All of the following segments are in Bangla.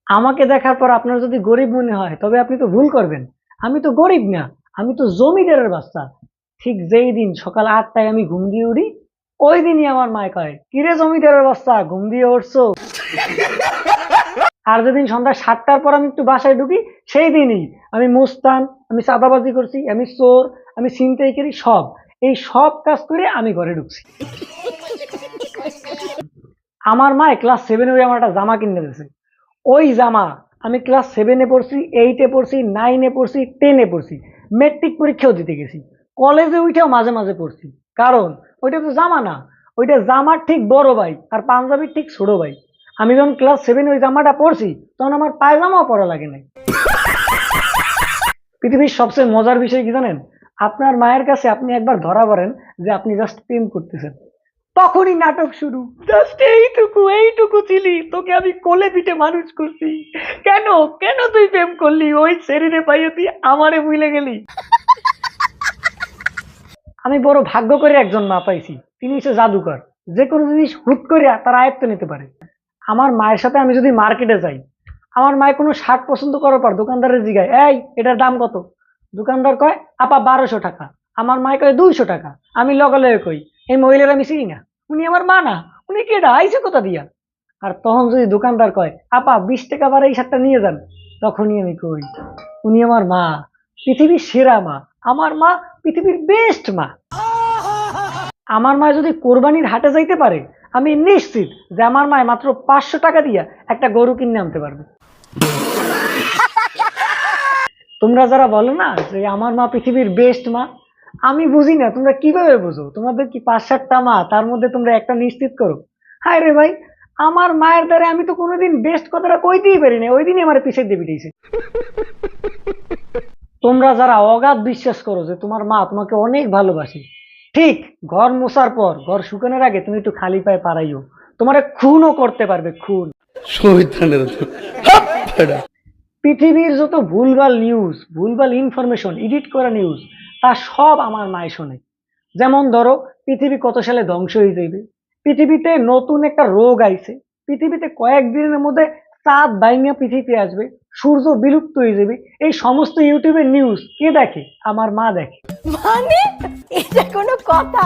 আমাকে দেখার পর আপনার যদি গরিব মনে হয় তবে আপনি তো ভুল করবেন। আমি তো গরিব না, আমি তো জমিদারের বাচ্চা। ঠিক যেই দিন সকাল 8টায় আমি ঘুম দিয়ে উঠি, ওই দিনই আমার মায় কয়, কিরে জমিদারের বাচ্চা ঘুম দিয়ে উঠছো? আর যেদিন সন্ধ্যা 7টার পর আমি একটু বাসায় ঢুকি, সেই দিনই আমি মুস্তান, আমি চাঁদাবাজি করছি, আমি চোর, আমি ছিনতাইকারী, সব এই সব কাজ করে আমি ঘরে ঢুকছি। আমার মায় ক্লাস 7 ওই আমার একটা জামা কিনে দিয়েছে। ওই জামা আমি ক্লাস 7-এ পড়ছি, 8-এ পড়ছি, 9-এ পড়ছি, 10-এ পড়ছি, মেট্রিক পরীক্ষাও দিতে গেছি, কলেজে উঠেও মাঝে মাঝে পড়ছি। কারণ ওইটা তো জামা না, ওইটা জামার ঠিক বড় ভাই আর পাঞ্জাবির ঠিক ছোট ভাই। আমি যখন ক্লাস 7 ওই জামাটা পরছি তখন আমার পায়জামাও পরা লাগে নাই। পৃথিবীর সবচেয়ে মজার বিষয় কি জানেন? আপনার মায়ের কাছে আপনি একবার ধরা পড়েন যে আপনি জাস্ট প্রেম করতেছেন, তখনই নাটক শুরু। জাস্ট এইটুকু এইটুকু ছিলি, তোকে আমি কোলে পিঠে মানুষ করছি, কেন কেন তুই প্রেম করলি? ওই শরীরে পাইয়ে তুই আমারে ভুলে গেলি। আমি বড় ভাগ্য করে একজন মা পাইছি, তিনি হচ্ছে জাদুকর। যে কোনো জিনিস হুট করে তার আয়ত্ত নিতে পারে। আমার মায়ের সাথে আমি যদি মার্কেটে যাই, আমার মায়ের কোনো শার্ট পছন্দ করার পর দোকানদারের জিগায়, এই এটার দাম কত? দোকানদার কয়, আপা 1200 টাকা। আমার মায় কয় 200 টাকা। আমি লগে লগে কই, এই মহিলার আমি চিনি না, উনি আমার মা না, উনি কেডা, আইছে কোথা দিয়া? আর তখন যদি দোকানদার কয়, আপা 20 টাকা বাড়া এই শার্টটা নিয়ে যান, তখনই আমি কই, উনি আমার মা, পৃথিবীর সেরা মা, আমার মা পৃথিবীর বেস্ট মা। আমার মা যদি কোরবানির হাটে যাইতে পারে, আমি নিশ্চিত যে আমার মায় মাত্র 500 টাকা দিয়া একটা গরু কিনে আনতে পারবে। তোমরা যারা বলো না যে আমার মা পৃথিবীর বেস্ট মা, আমি বুঝি না তোমরা কিভাবে বুঝো? তোমাদের কি 5-7টা মা, তার মধ্যে তোমরা একটা নিশ্চিত করো? হায় রে ভাই, আমার মায়ের দ্বারা আমি তো কোনোদিন বেস্ট কথাটা কইতেই পারি না, ওই দিনই আমার পিছিয়ে দিয়ে পিটাইছে। তোমরা যারা অগাধ বিশ্বাস করো যে তোমার মা তোমাকে অনেক ভালোবাসে, ঠিক ঘর মোছার পর, ঘর শুকানোর আগে তুমি একটু খালি পায়ে পারাইও, তোমারে খুনও করতে পারবে, খুন। শহীদানের পৃথিবীর যত ভুলভাল নিউজ, ভুলভাল ইনফরমেশন, এডিট করা নিউজ, তা সব আমার মায় শোনে। যেমন ধরো, পৃথিবী কত সালে ধ্বংস হয়ে যাবে, পৃথিবীতে নতুন একটা রোগ আইছে, পৃথিবীতে কয়েকদিনের মধ্যে চাঁদ বাইঙ্গা পৃথিবীতে আসবে, সূর্য বিলুপ্ত হয়ে যাবে, এই সমস্ত ইউটিউবের নিউজ কে দেখে? আমার মা দেখে। মানে এটা কোনো কথা?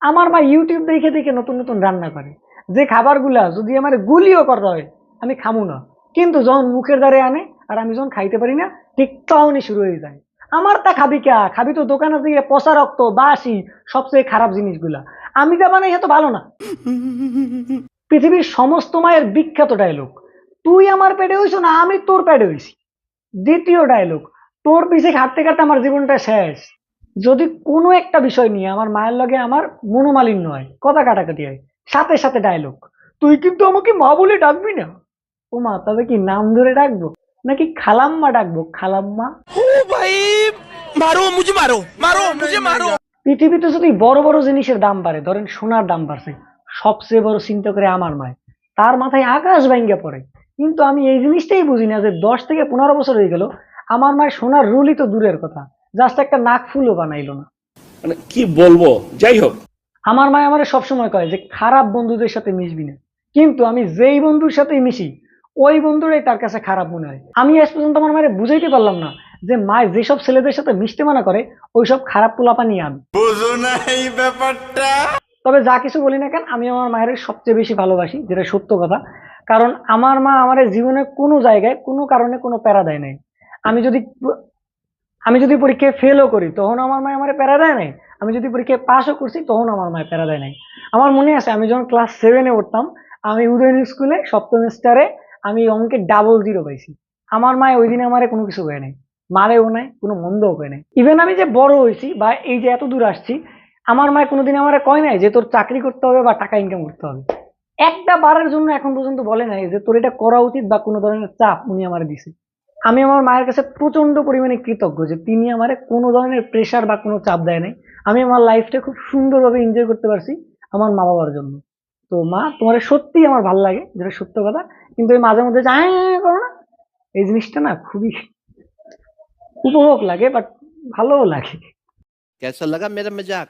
আমার মা ইউটিউব দেখে দেখে নতুন নতুন রান্না করে, যে খাবারগুলা যদি আমার গুলিও করা হয় আমি খামু না, কিন্তু যখন মুখের দ্বারে আনে আর আমি যখন খাইতে পারি না, ঠিক তখনই শুরু হয়ে যায়, আমার তা খাবি কা, খাবি তো দোকানে দিয়ে পচা রক্ত বাসি সবচেয়ে খারাপ জিনিসগুলা, আমি যা বানাই এত ভালো না। পৃথিবীর সমস্ত মায়ের বিখ্যাত ডায়লগ, তুই আমার পেটে হইছো না আমি তোর পেটে হইছি। দ্বিতীয় ডায়লগ, তোর পিছে খাটতে খাটতে আমার জীবনটা শেষ। যদি কোনো একটা বিষয় নিয়ে আমার মায়ের লগে আমার মনোমালিন্য হয়, কথা কাটাকাটি হয়, সাথে সাথে ডায়লগ, তুই কিন্তু আমাকে মা বলে ডাকবি না। ও মা, তবে কি নাম ধরে ডাকবো নাকি খালাম্মা ডাকবো? খালাম্মা। ओ भाई मारो मुझे मारो मारो मुझे मारो পৃথিবীতে যদি বড় বড় জিনিসের দাম বাড়ে, ধরেন সোনার দাম বাড়ছে, সবচেয়ে বড় চিন্তা করে আমার মায়, তার মাথায় আকাশ ভাঙ্গা পড়ে। কিন্তু আমি এই জিনিসটাই বুঝি না যে 10 থেকে 15 বছর হয়ে গেল, আমার মায় সোনার রুলই তো দূরের কথা, জাস্ট একটা নাক ফুলও বানাইলো না। মানে কি বলবো, যাই হোক। আমার মা আমার সবসময় কয় যে খারাপ বন্ধুদের সাথে মিশবি না, কিন্তু আমি যেই বন্ধুর সাথে মিশি ওই বন্ধুরাই তার কাছে খারাপ মনে হয়। আমি আজ পর্যন্ত আমার মায়ের বুঝাইতে পারলাম না যে মায় যেসব ছেলেদের সাথে মিশতে মানা করে ওইসব খারাপ পোলাপানি আমি। বুঝো না এই ব্যাপারটা। তবে যা কিছু বলি না কেন, আমি আমার মায়ের সবচেয়ে বেশি ভালোবাসি, যেটা সত্য কথা। কারণ আমার মা আমার জীবনে কোনো জায়গায় কোনো কারণে কোনো প্যারা দেয় নাই। আমি যদি আমি যদি পরীক্ষায় ফেলও করি তখন আমার মা আমার প্যারা দেয় নাই, আমি যদি পরীক্ষায় পাসও করছি তখন আমার মায়ের প্যারা দেয় নাই। আমার মনে আছে আমি যখন ক্লাস 7-এ উঠতাম, আমি উদয়ন স্কুলে সপ্তম স্টারে আমি অঙ্কে ডাবল 0 পাইছি। আমার মায় ওই দিনে আমার কোনো কিছু হয় নাই, মারেও নাই, কোনো মন্দও হয় নাই। ইভেন আমি যে বড় হয়েছি বা এই যে এত দূর আসছি, আমার মায় কোনোদিন আমার কয় নাই যে তোর চাকরি করতে হবে বা টাকা ইনকাম করতে হবে। একটা বারের জন্য এখন পর্যন্ত বলে নাই যে তোর এটা করা উচিত বা কোনো ধরনের চাপ উনি আমার দিছে। আমি আমার মায়ের কাছে প্রচন্ড পরিমাণে কৃতজ্ঞ যে তিনি আমার কোনো ধরনের প্রেশার বা কোনো চাপ দেয় নাই। আমি আমার লাইফটা খুব সুন্দরভাবে এনজয় করতে পারছি আমার মা বাবার জন্য। তো মা, তোমার সত্যি আমার ভালো লাগে, যেটা সত্য কথা। কিন্তু এই মাঝে মধ্যে যাই করো না, এই জিনিসটা না খুবই উপভোগ লাগে, বাট ভালোও লাগে। कैसा लगा मेरा मजाक?